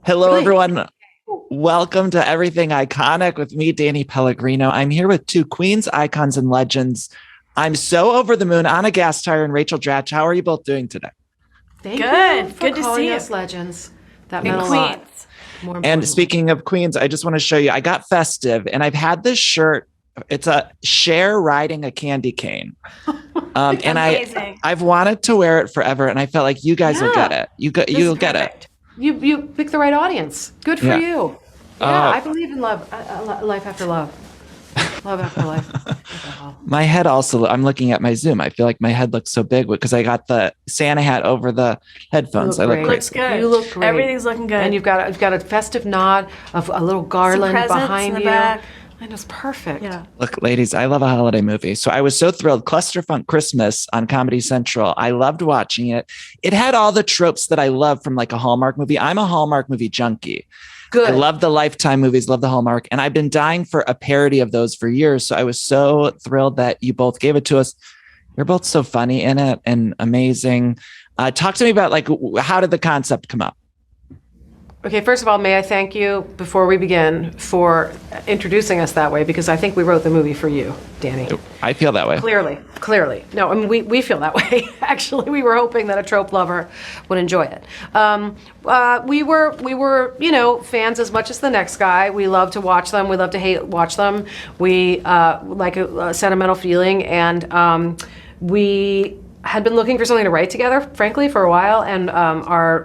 Hello, everyone. Welcome to Everything Iconic with me, Danny Pellegrino. I'm here with two queens, icons, and legends. I'm so over the moon. Anna Gasteyer and Rachel Dratch. How are you both doing today? Thank you for Good to calling see us you. legends. That meant a Queens. lot. More And importantly. speaking of queens, I just want to show you, I got festive and I've had this shirt. It's a Cher riding a candy cane. And I've wanted to wear it forever. And I felt like you guys will get it. You'll get it. You picked the right audience. Good for Yeah. you. Yeah, I believe in love, life after love. Love after life. My head also, I'm looking at my Zoom. I feel like my head looks so big because I got the Santa hat over the headphones. I look great. Looks good. You look great. Everything's looking good. And you've got a festive nod of a little garland presents behind in the you. back. And it's perfect. Yeah. Look, ladies, I love a holiday movie. So I was so thrilled. Clusterfunke Christmas on Comedy Central. I loved watching it. It had all the tropes that I love from like a Hallmark movie. I'm a Hallmark movie junkie. Good. I love the Lifetime movies, love the Hallmark. And I've been dying for a parody of those for years. So I was so thrilled that you both gave it to us. You're both so funny in it and amazing. Talk to me about like, how did the concept come up? Okay, first of all, may I thank you before we begin for introducing us that way, because I think we wrote the movie for you, Danny. I feel that way. Clearly. No, I mean, we feel that way. Actually, we were hoping that a trope lover would enjoy it. We were, fans as much as the next guy. We love to watch them. We love to watch them. We like a sentimental feeling, and we had been looking for something to write together, frankly, for a while. And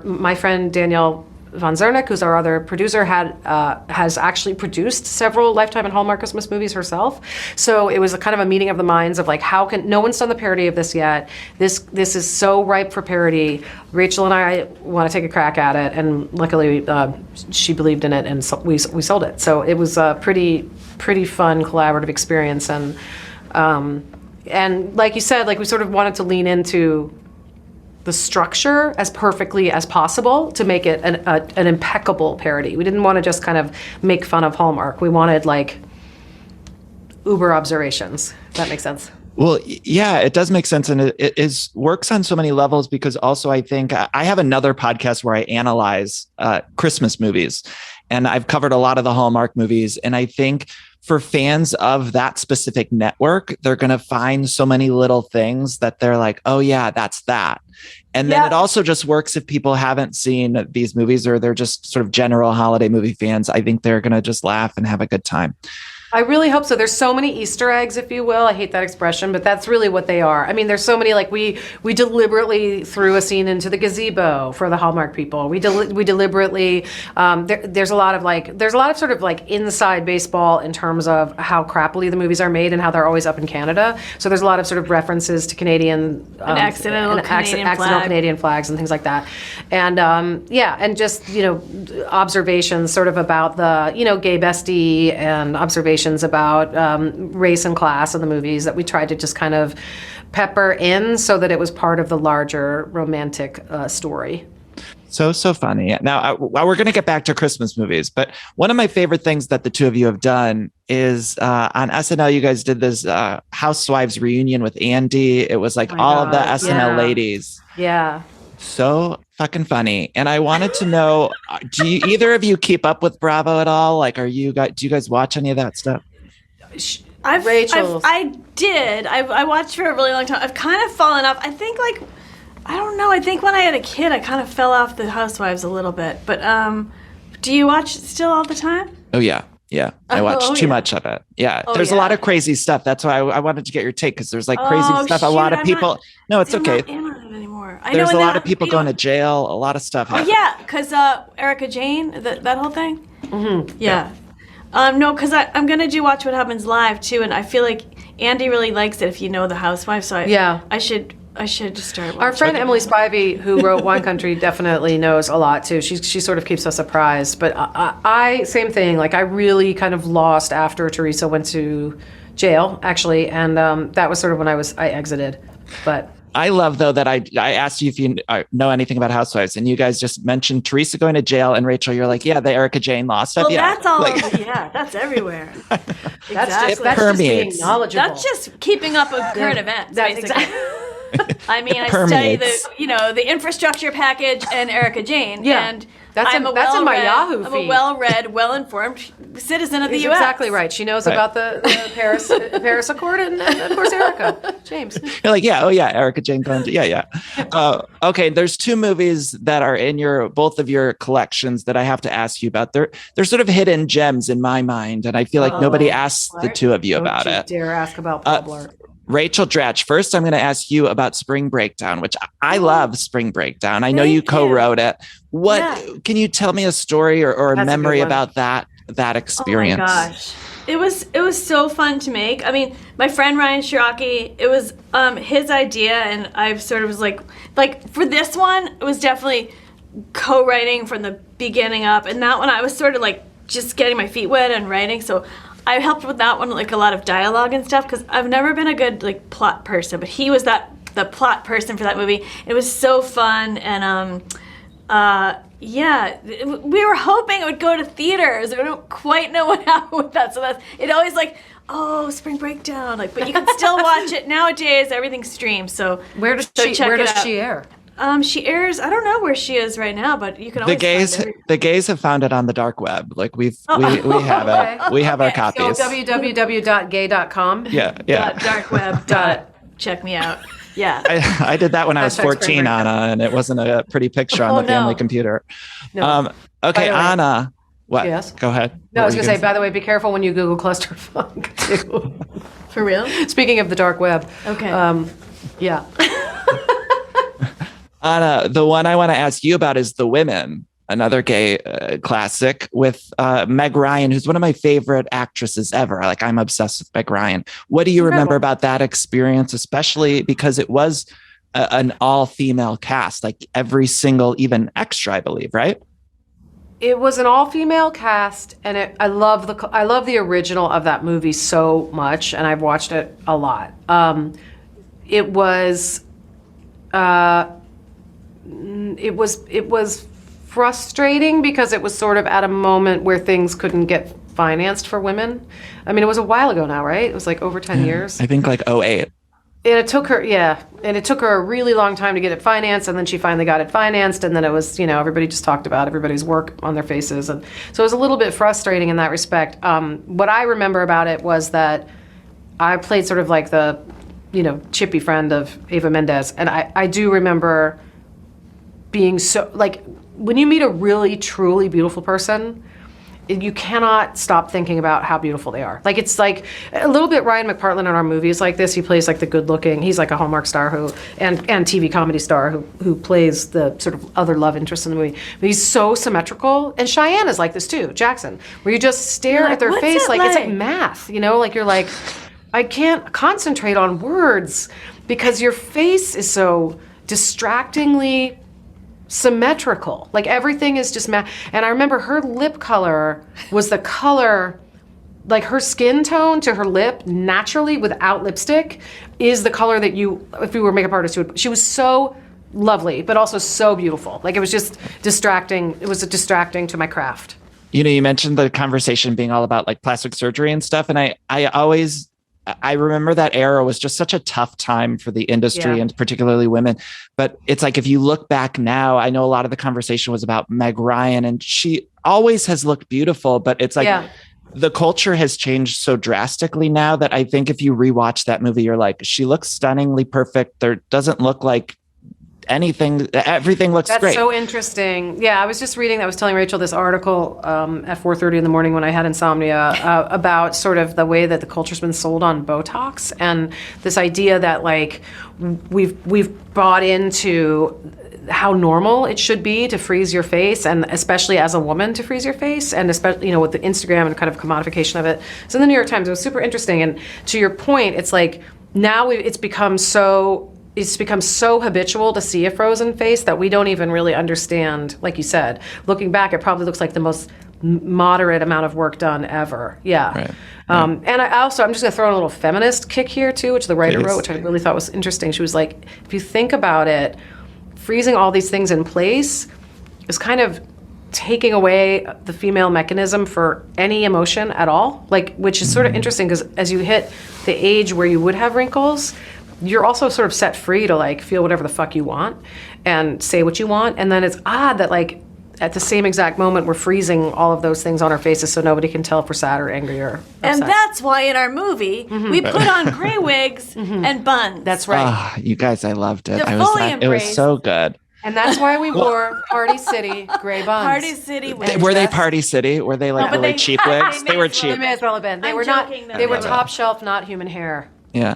my friend Danielle Von Zernick, who's our other producer, has actually produced several Lifetime and Hallmark Christmas movies herself. So it was a kind of a meeting of the minds of like, no one's done the parody of this yet. This is so ripe for parody. Rachel and I want to take a crack at it, and luckily she believed in it, and so we sold it. So it was a pretty fun collaborative experience, and like you said, like we sort of wanted to lean into the structure as perfectly as possible to make it an impeccable parody. We didn't want to just kind of make fun of Hallmark. We wanted like uber observations. If that makes sense. Well, yeah, it does make sense. And it works on so many levels, because also I think I have another podcast where I analyze Christmas movies, and I've covered a lot of the Hallmark movies. And I think for fans of that specific network, they're going to find so many little things that they're like, oh yeah, that's that. And then it also just works if people haven't seen these movies, or they're just sort of general holiday movie fans. I think they're going to just laugh and have a good time. I really hope so. There's so many Easter eggs, if you will. I hate that expression, but that's really what they are. I mean, there's so many, like we deliberately threw a scene into the gazebo for the Hallmark people. We deliberately, there's a lot of sort of like inside baseball in terms of how crappily the movies are made and how they're always up in Canada. So there's a lot of sort of references to Canadian, accidental Canadian flags and things like that. And and just, observations sort of about the, gay bestie, and observations about race and class in the movies that we tried to just kind of pepper in so that it was part of the larger romantic story. So funny. Now, we're going to get back to Christmas movies, but one of my favorite things that the two of you have done is on SNL, you guys did this Housewives reunion with Andy. It was like all of the SNL ladies. Yeah. So fucking funny. And I wanted to know, do either of you keep up with Bravo at all? Like, do you guys watch any of that stuff? Rachel. I did. I watched for a really long time. I've kind of fallen off. I think I don't know. I think when I had a kid, I kind of fell off the Housewives a little bit. But do you watch it still all the time? Oh, yeah. Yeah. I watch too much of it. Yeah. There's a lot of crazy stuff. That's why I wanted to get your take, because there's like crazy stuff. A lot of people. It's okay. I'm not in it anymore. There's a lot of people going to jail. A lot of stuff happens. Yeah. Because Erica Jane, that whole thing. Mm-hmm. Yeah. No, because I'm going to do Watch What Happens Live, too. And I feel like Andy really likes it if you know the Housewives. So I should just start watching. Our friend Emily Spivey, who wrote Wine Country, definitely knows a lot too. She sort of keeps us apprised. But I same thing. Like I really kind of lost after Teresa went to jail, actually, and that was sort of when I exited. But I love, though, that I asked you if you know anything about Housewives, and you guys just mentioned Teresa going to jail, and Rachel, you're like, yeah, the Erica Jane law stuff. Well, yeah, that's all. That's everywhere. That's just being knowledgeable. That's just keeping up with current events. That's basically. I mean, I study the infrastructure package and Erica Jane. Yeah. And That's in my Yahoo I'm feed. a well-read, well-informed citizen of the He's U.S. exactly right. She knows about the Paris Accord and of course Erica James. You're like, yeah, oh yeah, Erica Jane Cohen. Yeah. Okay, there's two movies that are in both of your collections that I have to ask you about. They're sort of hidden gems in my mind, and I feel like nobody asks the two of you about it. Don't you dare ask about Paul Blart. Rachel Dratch, first I'm going to ask you about Spring Breakdown, which I love Spring Breakdown. I know you co-wrote it. Can you tell me a story or a memory about that experience? Oh my gosh. It was so fun to make. I mean, my friend Ryan Shiraki, it was his idea, and I sort of was like for this one, it was definitely co-writing from the beginning up, and that one I was sort of like just getting my feet wet and writing, so I helped with that one, like a lot of dialogue and stuff, because I've never been a good like plot person, but he was the plot person for that movie. It was so fun, and we were hoping it would go to theaters. We don't quite know what happened with that, so it always like, oh, Spring Breakdown, like, but you can still watch it nowadays. Everything's streamed, so where does she air? She airs. I don't know where she is right now, but you can always the gays have found it on the dark web. Like we have it. We have our copies. So www.gay.com. Yeah. Dark web. Check me out. Yeah. I did that when I was 14, Anna, and it wasn't a pretty picture on the family computer. No. Okay, Anna. What? Yes. Go ahead. No, I was going to say, by the way, be careful when you Google clusterfunk too. For real? Speaking of the dark web. Okay. Yeah. Anna, the one I want to ask you about is The Women, another gay classic with Meg Ryan, who's one of my favorite actresses ever. Like, I'm obsessed with Meg Ryan. What do you remember about that experience, especially because it was an all-female cast, like every single, even extra, I believe, right? It was an all-female cast, and I love the original of that movie so much, and I've watched it a lot. It was frustrating because it was sort of at a moment where things couldn't get financed for women. I mean, it was a while ago now, right? It was like over 10 years. I think like 2008. And it took her a really long time to get it financed, and then she finally got it financed, and then it was, everybody just talked about everybody's work on their faces, and so it was a little bit frustrating in that respect. What I remember about it was that I played sort of like the, chippy friend of Eva Mendes, and I do remember being so, like, when you meet a really, truly beautiful person, you cannot stop thinking about how beautiful they are. Like, it's like a little bit Ryan McPartlin in our movies like this. He plays like the good-looking, he's like a Hallmark star and TV comedy star who plays the sort of other love interest in the movie. But he's so symmetrical. And Cheyenne is like this too, Jackson, where you just stare at their face like it's like math, like you're like, I can't concentrate on words because your face is so distractingly symmetrical. Like everything is just and I remember her lip color was the color, like her skin tone to her lip naturally without lipstick is the color that if you were a makeup artist, she was so lovely, but also so beautiful. Like it was just distracting. It was distracting to my craft. You mentioned the conversation being all about like plastic surgery and stuff. And I remember that era was just such a tough time for the industry and particularly women. But it's like, if you look back now, I know a lot of the conversation was about Meg Ryan, and she always has looked beautiful, but it's like the culture has changed so drastically now that I think if you rewatch that movie, you're like, she looks stunningly perfect. There doesn't look like anything. Everything looks great. That's so interesting. Yeah, I was just reading, I was telling Rachel this article at 4:30 in the morning when I had insomnia about sort of the way that the culture's been sold on Botox, and this idea that like we've bought into how normal it should be to freeze your face, and especially as a woman to freeze your face, and especially with the Instagram and kind of commodification of it. So in the New York Times, it was super interesting. And to your point, it's like now it's become so habitual to see a frozen face that we don't even really understand. Like you said, looking back, it probably looks like the most moderate amount of work done ever. Yeah. Right. And I'm just going to throw in a little feminist kick here too, which the writer wrote, which I really thought was interesting. She was like, if you think about it, freezing all these things in place is kind of taking away the female mechanism for any emotion at all, like, which is sort of interesting because as you hit the age where you would have wrinkles, you're also sort of set free to like feel whatever the fuck you want and say what you want. And then it's odd that like at the same exact moment we're freezing all of those things on our faces so nobody can tell if we're sad or angry or upset. And that's why in our movie we put on gray wigs and buns. That's right. Ah, you guys, I loved it. To It fully was embrace- so good. And that's why we wore Party City gray buns. Party City wigs. Were they Party City? Were they like but really they- cheap they wigs? may They were as well cheap. They may as well have been. They I'm were joking, not. though. They were Yeah. top shelf, not human hair. Yeah.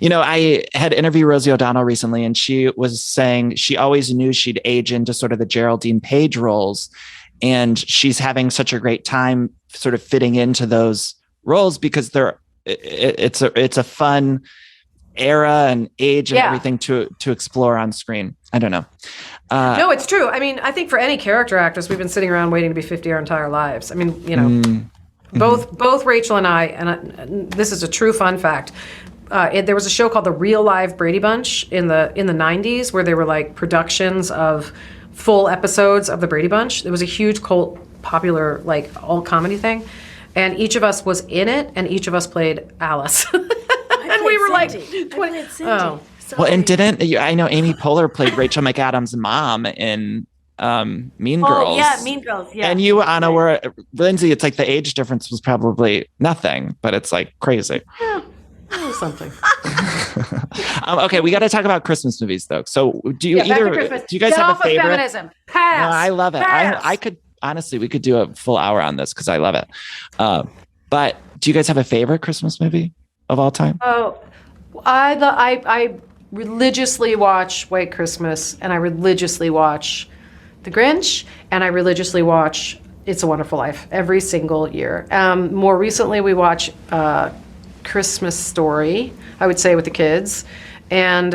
You know, I had interviewed Rosie O'Donnell recently, and she was saying she always knew she'd age into sort of the Geraldine Page roles. And she's having such a great time sort of fitting into those roles because it's a fun era and age and everything to explore on screen. I don't know. No, it's true. I mean, I think for any character actress, we've been sitting around waiting to be 50 our entire lives. I mean, you know, both Rachel and I, and this is a true fun fact. There was a show called The Real Live Brady Bunch in the 90s where they were like productions of full episodes of the Brady Bunch. It was a huge cult, popular, like all comedy thing. And each of us was in it, and each of us played Alice. And we were like, oh. Well, and I know Amy Poehler played Rachel McAdams' mom in Mean Girls. Oh, yeah, Mean Girls, yeah. And you, Anna, were Lindsay. It's like the age difference was probably nothing, but it's like crazy. Yeah, something. Okay, we got to talk about Christmas movies, though. So, do you guys have a favorite? Feminism. Pass. No, I love it. Pass. I could honestly, we could do a full hour on this because I love it. But do you guys have a favorite Christmas movie of all time? Oh, I religiously watch White Christmas, and I religiously watch The Grinch, and I religiously watch It's a Wonderful Life every single year. More recently, we watch Christmas Story, I would say, with the kids, and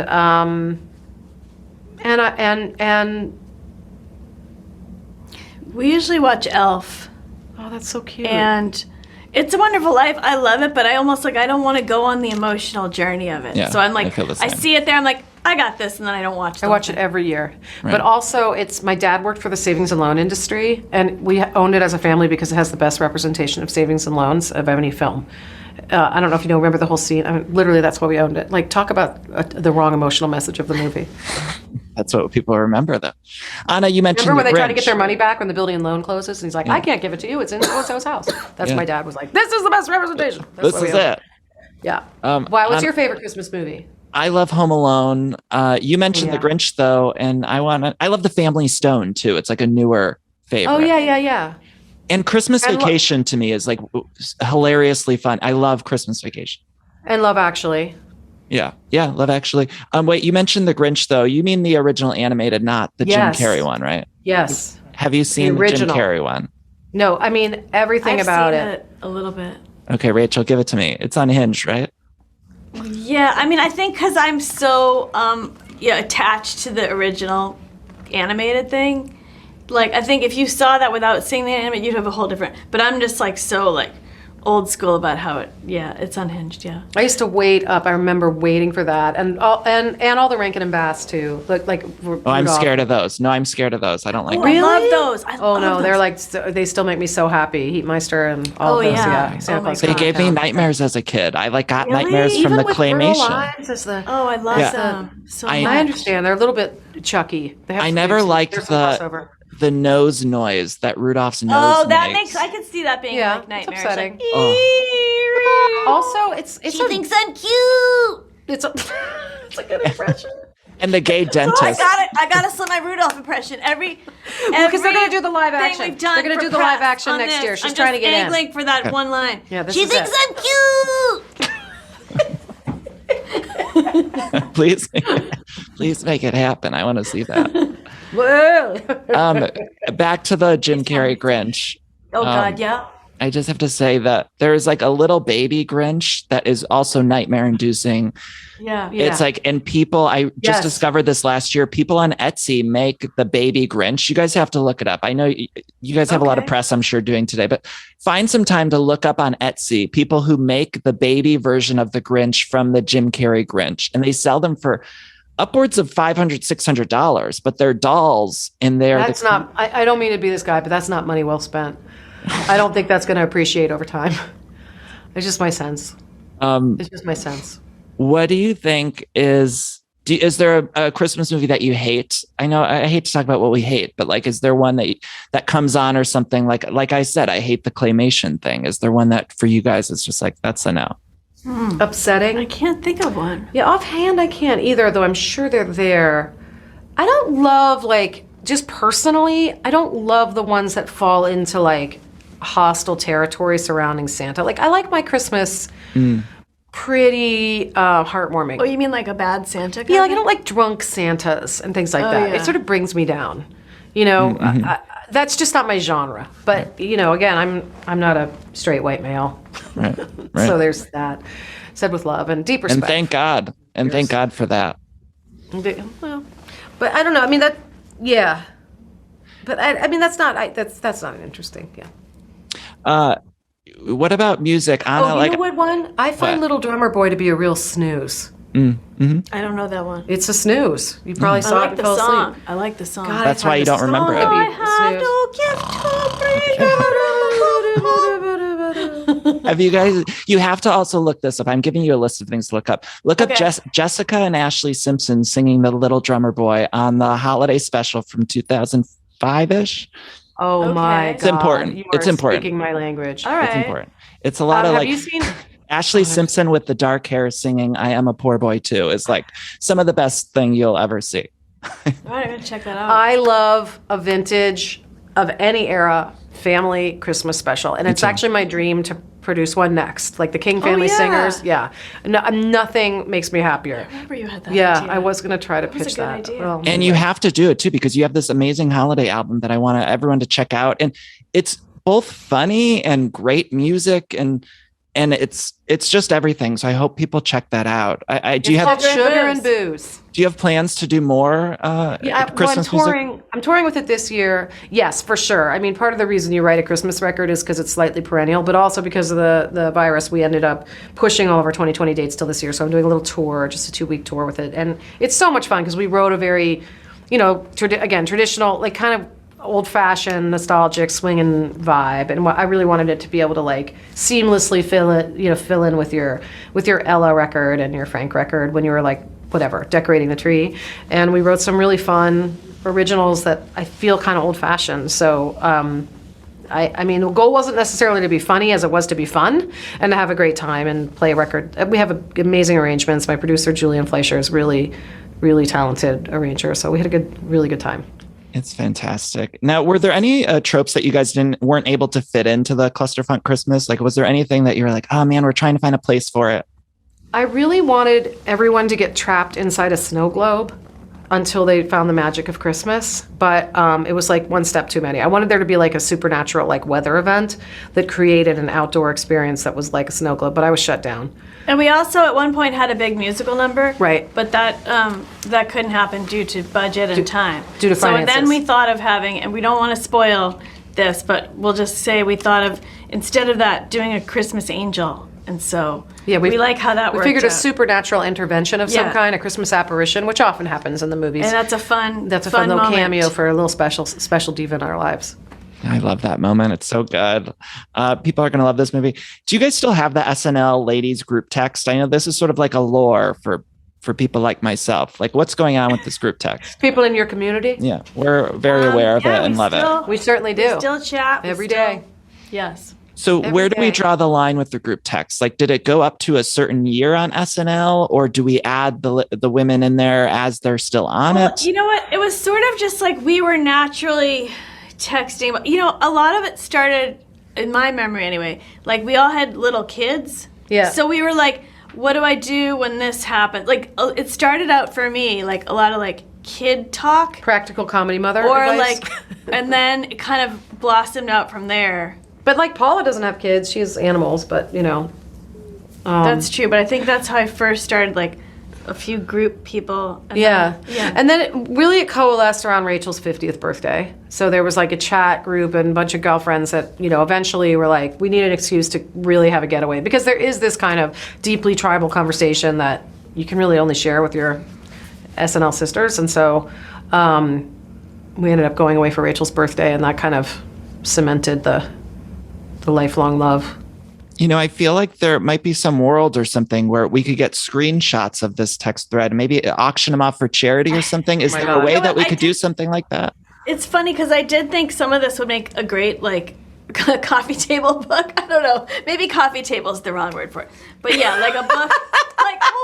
we usually watch Elf. Oh, that's so cute. And It's a Wonderful Life. I love it, but I almost like I don't want to go on the emotional journey of it. Yeah, so I'm like, I feel the I same. see it there. I'm like, I got this, and then I don't watch. I watch it every year. Right. But also, it's my dad worked for the savings and loan industry, and we owned it as a family because it has the best representation of savings and loans of any film. I don't know if you remember the whole scene. I mean, literally, that's why we owned it. Like, talk about the wrong emotional message of the movie. That's what people remember, though. Anna, you mentioned Remember when The they try to Grinch. get their money back when the building and loan closes, and he's like, I can't give it to you. It's in so-and-so's house. That's my dad was like, this is the best representation. That's This why we is owned it. Yeah. Um, Why? What's um, your favorite Christmas movie? I love Home Alone. You mentioned The Grinch, though, and I love The Family Stone, too. It's like a newer favorite. Oh, yeah. And Christmas Vacation to me is like hilariously fun. I love Christmas Vacation. And Love Actually. Yeah, Love Actually. Wait, you mentioned The Grinch, though. You mean the original animated, not the Yes. Jim Carrey one, right? Yes. Have you seen the Jim original. Carrey one? No, I mean, everything I've about seen it. a little bit. Okay, Rachel, give it to me. It's unhinged, right? Yeah, I mean, I think because I'm so attached to the original animated thing. Like, I think if you saw that without seeing the animated, you'd have a whole different. But I'm just like so like old school about how it's unhinged. Yeah. I used to wait up. I remember waiting for that, and all the Rankin and Bass too. Like Oh, I'm scared of those. No, I'm scared of those. I don't like Oh, them. I love those. Oh no, they're like they still make me so happy. Heatmeister and all of those. yeah. Santa Oh my Claus They God. gave me Countdown. nightmares as a kid. I got Really? nightmares from Even the with Burl claymation. Ives as the. Oh, I love Yeah. them so I- much. I understand they're a little bit chucky. They have I some- never liked there's some crossover. the nose noise that Rudolph's nose Oh, that makes. makes I could see that being Yeah, like it's nightmares. upsetting. Like, Also, it's she thinks I'm cute. it's a it's a good impression. And the gay Oh, dentist. I got to slip my Rudolph impression every. Because they're gonna do the live thing action. we've done They're gonna for do the live press action on next this. year. She's I'm trying to just get in. angling for that one line. Yeah, this she is thinks it. I'm cute. Please make it happen. I want to see that. Whoa. Back to the Jim Carrey Grinch. Oh God, yeah. I just have to say that there's like a little baby Grinch that is also nightmare inducing. Yeah. It's like, and people, I just Yes. discovered this last year, people on Etsy make the baby Grinch. You guys have to look it up. I know you guys have a lot of Okay. press, I'm sure, doing today, but find some time to look up on Etsy, people who make the baby version of the Grinch from the Jim Carrey Grinch. And they sell them for upwards of $500, $600, but they're dolls and they're That's not. I don't mean to be this guy, but that's not money well spent. I don't think that's going to appreciate over time. It's just my sense. It's just my sense. What do you think is there a Christmas movie that you hate? I know I hate to talk about what we hate, but like, is there one that comes on or something? Like I said, I hate the claymation thing. Is there one that for you guys is just like, that's a no? Upsetting? I can't think of one. Yeah, offhand I can't either, though I'm sure they're there. I don't love, like, just personally, I don't love the ones that fall into like hostile territory surrounding Santa. Like, I like my Christmas pretty heartwarming. Oh, you mean like a bad Santa? Yeah, like I don't like drunk Santas and things like that. Yeah. It sort of brings me down. You know, that's just not my genre. But you know, again, I'm not a straight white male, Right. so there's that. Said with love and deep respect. And thank God. And thank God for that. Well, but I don't know. I mean that. Yeah. But I mean that's not. That's not interesting. Yeah. What about music? Anna, You know what one? I find Little Drummer Boy to be a real snooze. I don't know that one. It's a snooze. You probably I saw like it the and fell song. asleep. I like the song. God, That's I why find you the don't remember song it. to be I a have no gift to bring. Have you guys? You have to also look this up. I'm giving you a list of things to look up. Look up Jessica and Ashley Simpson singing "The Little Drummer Boy" on the holiday special from 2005-ish. Oh my God! It's important. You It's are important. Speaking my language. All right. It's important. It's a lot of Have like you seen? Ashley Simpson with the dark hair singing "I Am a Poor Boy Too" is like some of the best thing you'll ever see. All right, I'm gonna check that out. I love a vintage of any era family Christmas special, and it's actually my dream to produce one next, like the King Family yeah. Singers. Yeah, nothing makes me happier. I remember you had that. Yeah, idea. I was gonna try to was a pitch good that. idea. Well, And you have to do it too, because you have this amazing holiday album that I want everyone to check out. And it's both funny and great music, and it's just everything. So I hope people check that out. Do you have sugar and booze. Do you have plans to do more Christmas music? I'm touring with it this year. Yes, for sure. I mean, part of the reason you write a Christmas record is because it's slightly perennial, but also because of the virus, we ended up pushing all of our 2020 dates till this year. So I'm doing a little tour, just a 2-week tour with it. And it's so much fun because we wrote a very, you know, traditional, like kind of old-fashioned, nostalgic, swinging vibe, and I really wanted it to be able to like seamlessly fill in with your Ella record and your Frank record when you were like whatever decorating the tree. And we wrote some really fun originals that I feel kind of old-fashioned. So I mean, the goal wasn't necessarily to be funny as it was to be fun and to have a great time and play a record. We have amazing arrangements. My producer Julian Fleischer is really, really talented arranger. So we had a really good time. It's fantastic. Now, were there any tropes that you guys weren't able to fit into the Clusterfunk Christmas? Like, was there anything that you were like, oh man, we're trying to find a place for it? I really wanted everyone to get trapped inside a snow globe until they found the magic of Christmas, but it was like one step too many. I wanted there to be like a supernatural like weather event that created an outdoor experience that was like a snow globe, but I was shut down. And we also at one point had a big musical number. Right. But that couldn't happen due to budget and time. Due to finances. So then we thought of having, and we don't want to spoil this, but we'll just say we thought of, instead of that, doing a Christmas angel. And so we like how that worked. We figured a out. supernatural intervention of some kind, a Christmas apparition, which often happens in the movies. And that's a fun little moment. cameo for a little special diva in our lives. I love that moment. It's so good. People are going to love this movie. Do you guys still have the SNL ladies group text? I know this is sort of like a lore for people like myself. Like, what's going on with this group text? People in your community? Yeah, we're very aware of it and love it. We certainly do. We still chat. Every day. Yes. So where do we draw the line with the group text? Like, did it go up to a certain year on SNL, or do we add the women in there as they're still on it? You know what? It was sort of just like we were naturally texting. You know, a lot of it started, in my memory anyway, like we all had little kids. Yeah. So we were like, what do I do when this happens? Like, it started out for me, like a lot of like kid talk. Practical comedy mother Or advice. like, and then it kind of blossomed out from there. But like Paula doesn't have kids, she has animals, but you know. That's true, but I think that's how I first started, like a few group people. And And then it coalesced around Rachel's 50th birthday. So there was like a chat group and a bunch of girlfriends that, you know, eventually were like, we need an excuse to really have a getaway. Because there is this kind of deeply tribal conversation that you can really only share with your SNL sisters. And so we ended up going away for Rachel's birthday, and that kind of cemented the lifelong love. I feel like there might be some world or something where we could get screenshots of this text thread and maybe auction them off for charity or something. Is there a way that we could do something like that? It's funny because I did think some of this would make a great coffee table book. I don't know. Maybe coffee table is the wrong word for it. But yeah, like a book.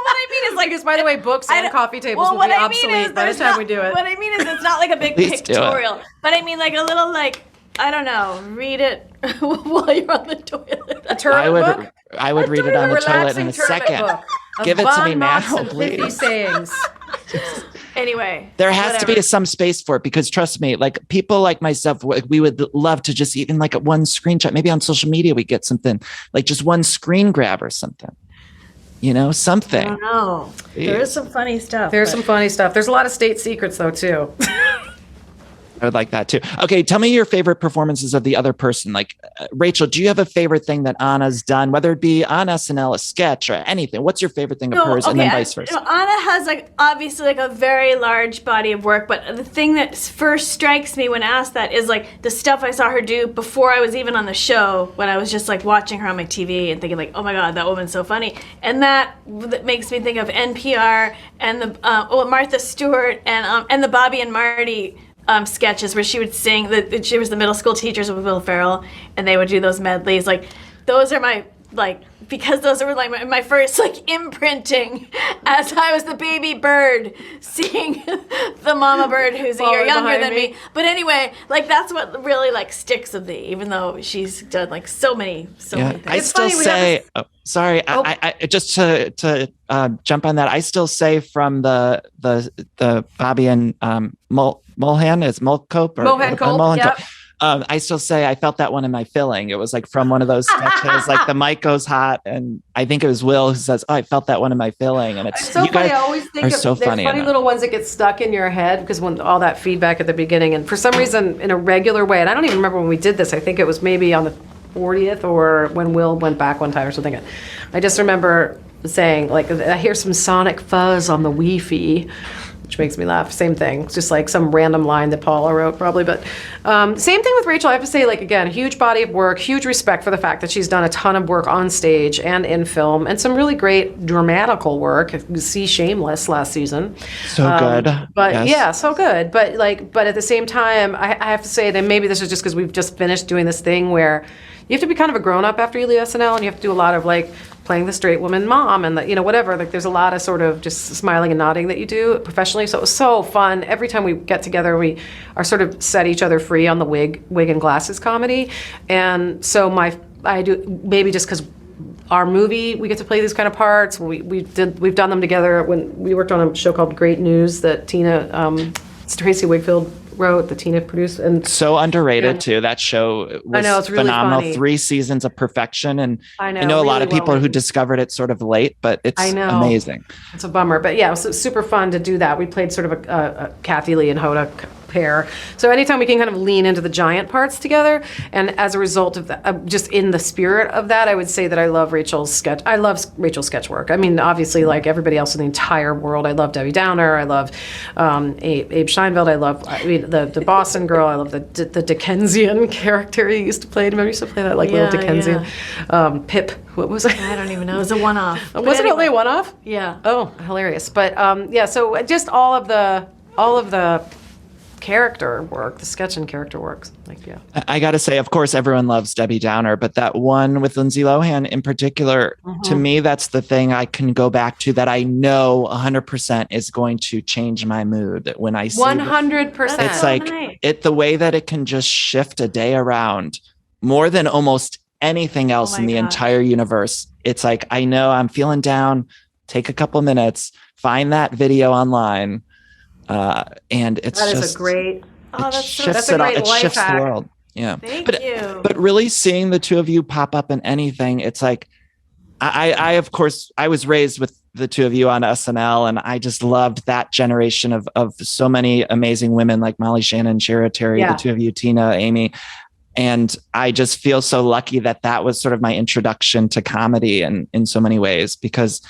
What I mean is because by the way, books and coffee tables will be obsolete by the time we do it. What I mean is it's not like a big pictorial. But I mean like a little I don't know, read it while you're on the toilet. A tournament book? I would read it on the toilet in a second. Give it to me now, please. Sayings. Anyway, there has to be some space for it because trust me, like people like myself, we would love to just even like at one screenshot, maybe on social media, we get something like just one screen grab or something. Something. I don't know. There is some funny stuff. There's some funny stuff. There's a lot of state secrets though too. I would like that too. Okay, tell me your favorite performances of the other person. Like Rachel, do you have a favorite thing that Anna's done, whether it be on SNL, a sketch, or anything? What's your favorite thing of hers, and then vice versa? Anna has obviously a very large body of work, but the thing that first strikes me when asked that is the stuff I saw her do before I was even on the show, when I was just watching her on my TV and thinking oh my God, that woman's so funny. And that makes me think of NPR and the Martha Stewart and the Bobby and Marty sketches where she would sing she was the middle school teachers with Will Ferrell, and they would do those medleys. Those are my because those were my first imprinting as I was the baby bird seeing the mama bird who's a year younger than me. But anyway, that's what really sticks with me, even though she's done so many things. I still say I just to jump on that, I still say from the Bobby and Mulhan is Mulcope or Mohan Cole, yep. I still say I felt that one in my filling. It was from one of those sketches, the mic goes hot, and I think it was Will who says, "Oh, I felt that one in my filling." And it's so funny. I always think of so funny little ones that get stuck in your head because when all that feedback at the beginning, and for some reason in a regular way, and I don't even remember when we did this. I think it was maybe on the 40th or when Will went back one time or something. I just remember saying I hear some sonic fuzz on the Wi-Fi, which makes me laugh. Same thing, just some random line that Paula wrote probably. But same thing with Rachel. I have to say, again, huge body of work, huge respect for the fact that she's done a ton of work on stage and in film, and some really great dramatical work. You see Shameless last season. So good. But yes. Yeah, so good. But but at the same time, I have to say that maybe this is just because we've just finished doing this thing where you have to be kind of a grown-up after you leave SNL, and you have to do a lot of playing the straight woman mom and whatever. There's a lot of sort of just smiling and nodding that you do professionally. So it was so fun. Every time we get together, we are sort of set each other free on the wig and glasses comedy. And so I do maybe just because our movie, we get to play these kind of parts. We've done them together when we worked on a show called Great News that Tracy Wigfield wrote, that Tina produced, and so underrated too. That show was I know, it's really phenomenal. Funny. 3 seasons of perfection, and I know a really lot of people who discovered it sort of late, but it's amazing. It's a bummer, but yeah, it was super fun to do that. We played sort of a Kathy Lee and Hoda pair. So anytime we can kind of lean into the giant parts together, and as a result of that, just in the spirit of that, I would say that I love Rachel's sketch. I love Rachel's sketch work. I mean, obviously, everybody else in the entire world, I love Debbie Downer. I love Abe Steinfeld. I love the Boston girl. I love the Dickensian character he used to play. Remember, he used to play that little Dickensian. Yeah. Pip. What was it? I don't even know. It was a one-off. Was it only a one-off? Yeah. Oh, hilarious. But so just all of the character work, the sketch and character works. I got to say, of course, everyone loves Debbie Downer, but that one with Lindsay Lohan in particular, to me, that's the thing I can go back to that I know 100% is going to change my mood when I see 100%. It's the way that it can just shift a day around more than almost anything else in the entire universe. It's I know I'm feeling down, take a couple minutes, find that video online. And it's a great. That's a great life hack. The world. Yeah. Thank you. But really seeing the two of you pop up in anything, it's I of course I was raised with the two of you on SNL, and I just loved that generation of so many amazing women like Molly Shannon, Shara Terry, the two of you, Tina, Amy. And I just feel so lucky that was sort of my introduction to comedy in so many ways, because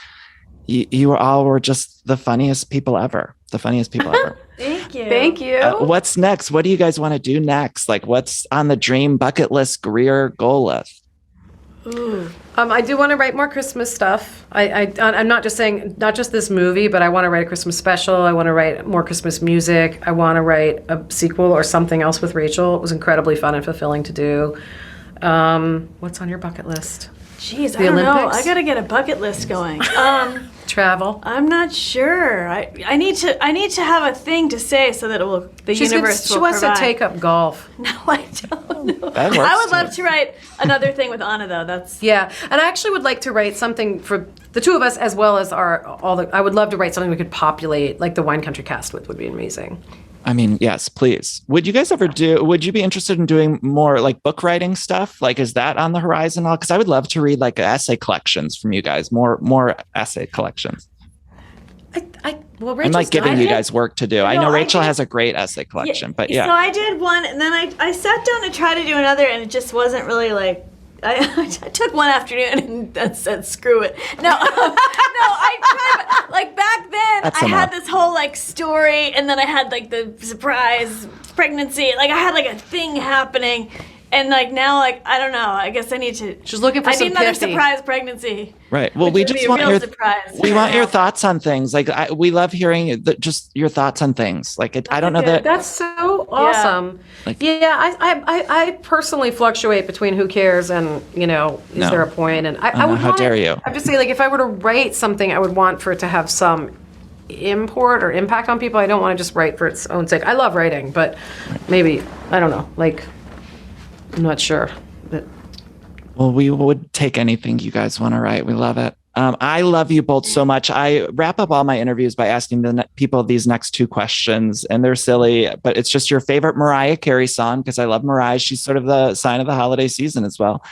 you all were just the funniest people ever. Thank you. Thank you. What's next? What do you guys want to do next? What's on the dream bucket list, career goal list? I do want to write more Christmas stuff. I'm not just saying, not just this movie, but I want to write a Christmas special. I want to write more Christmas music. I want to write a sequel or something else with Rachel. It was incredibly fun and fulfilling to do. What's on your bucket list? Jeez, I don't know. I got to get a bucket list going. Travel. I'm not sure. I need to have a thing to say so that it will the universe will She wants provide. to take up golf. No, I don't know. That works I would too. love to write another thing with Anna though. That's Yeah, and I actually would like to write something for the two of us as well as I would love to write something we could populate, like the Wine Country cast with would be amazing. I mean, yes, please. Would you guys ever would you be interested in doing more like book writing stuff? Like, is that on the horizon? Because I would love to read like essay collections from you guys, more essay collections. Well, I'm like giving you guys work to do. I know Rachel has a great essay collection, yeah, but yeah. So I did one, and then I sat down to try to do another, and it just wasn't really like. I took one afternoon and then said, "Screw it." No, no, I tried. Like back then, I had this whole like story, and then I had like the surprise pregnancy. Like I had like a thing happening, and like now, like I don't know. I guess I need to. She's looking for I some need another pithy. surprise pregnancy. Right. Well, we just want your thoughts on things. Like we love hearing just your thoughts on things. Like I don't know that. That's so awesome. Yeah. I personally fluctuate between who cares and is there a point? And I would. How dare you? I would just say, like, if I were to write something, I would want for it to have some import or impact on people. I don't want to just write for its own sake. I love writing, but maybe I don't know. Like, I'm not sure. But Well, we would take anything you guys want to write. We love it. I love you both so much. I wrap up all my interviews by asking the people these next two questions, and they're silly, but it's just your favorite Mariah Carey song, because I love Mariah. She's sort of the sign of the holiday season as well.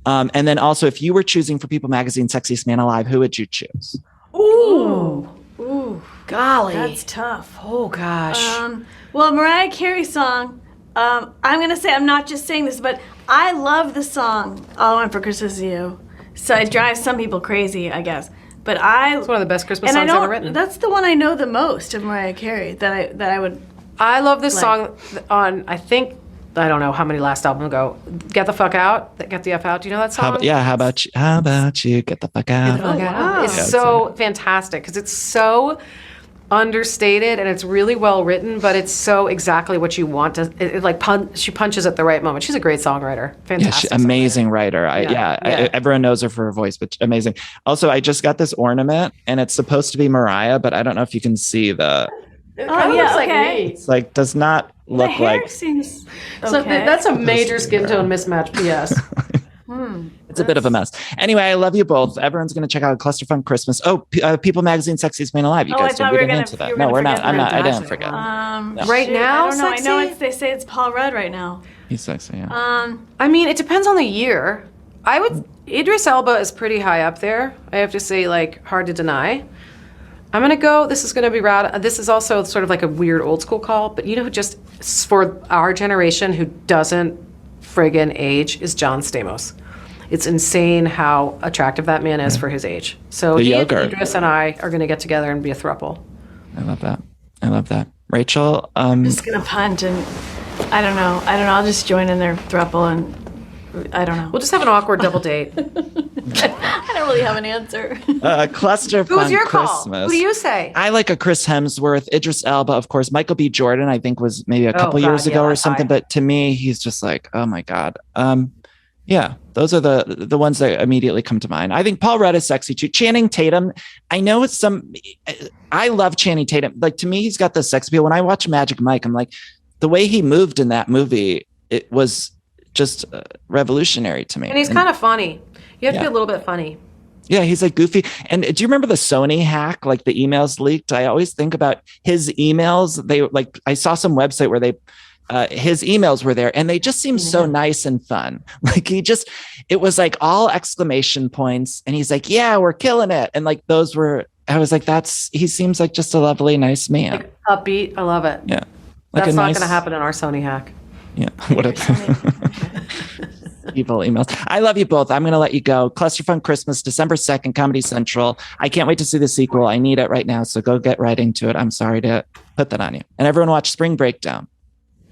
And then also, if you were choosing for People Magazine Sexiest Man Alive, who would you choose? Ooh, golly, that's tough. Oh gosh. Well, Mariah Carey song. I'm gonna say, I'm not just saying this, but I love the song "All I Want for Christmas Is You." So it drives some people crazy, I guess. But It's one of the best Christmas songs ever written. That's the one I know the most of Mariah Carey that I would. I love this song on, I don't know how many last album ago. Get the Fuck Out. Get the F Out. Do you know that song? How about you? Get the fuck out. Wow. It's so fantastic because it's so understated and it's really well written, but it's so exactly what you want to. She punches at the right moment. She's a great songwriter. Fantastic. Yeah, amazing writer. Everyone knows her for her voice, but amazing. Also, I just got this ornament, and it's supposed to be Mariah, but I don't know if you can see the. It kind of looks like me. It's like does not look the hair like. seems. So Okay. that's a major skin tone mismatch. P.S. It's a bit of a mess. Anyway, I love you both. Everyone's going to check out A Clusterfunke Christmas. People Magazine Sexiest Man Alive. You guys I thought didn't we were get into gonna- that. you were No, gonna we're not. forget I'm not. I didn't that. forget. Right now, I don't know. I know sexy? they say it's Paul Rudd right now. He's sexy. Yeah. I mean, it depends on the year. Idris Elba is pretty high up there. I have to say, like, hard to deny. I'm going to go, this is going to be rad. This is also sort of like a weird old school call, but who just, for our generation, who doesn't friggin' age, is John Stamos. It's insane how attractive that man is for his age. So The he and yogurt. Idris and I are going to get together and be a throuple. I love that. Rachel. I'm just gonna punt and I don't know. I'll just join in their throuple and I don't know. We'll just have an awkward double date. I don't really have an answer. Clusterfunke Who's your call? Christmas. Who do you say? I like a Chris Hemsworth, Idris Elba, of course. Michael B. Jordan, I think, was maybe a couple God, years ago yeah, or something. But to me, he's just like, oh my God. Yeah, those are the ones that immediately come to mind. I think Paul Rudd is sexy too. Channing Tatum, I know I love Channing Tatum. Like, to me, he's got the sex appeal. When I watch Magic Mike, I'm like, the way he moved in that movie, it was just revolutionary to me. And he's kind of funny. You have to Yeah. be a little bit funny. Yeah, he's like goofy. And do you remember the Sony hack? Like the emails leaked. I always think about his emails. I saw some website where his emails were there and they just seemed so nice and fun. Like it was like all exclamation points. And he's like, yeah, we're killing it. And like I was like, he seems like just a lovely, nice man. Like upbeat. I love it. Yeah. That's not going to happen in our Sony hack. Yeah. What evil emails. I love you both. I'm going to let you go. Clusterfunke Christmas, December 2nd, Comedy Central. I can't wait to see the sequel. I need it right now. So go get right into it. I'm sorry to put that on you. And everyone watch Spring Breakdown.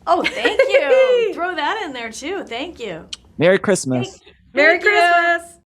Oh, thank you. Throw that in there too. Thank you. Merry Christmas. Merry Christmas.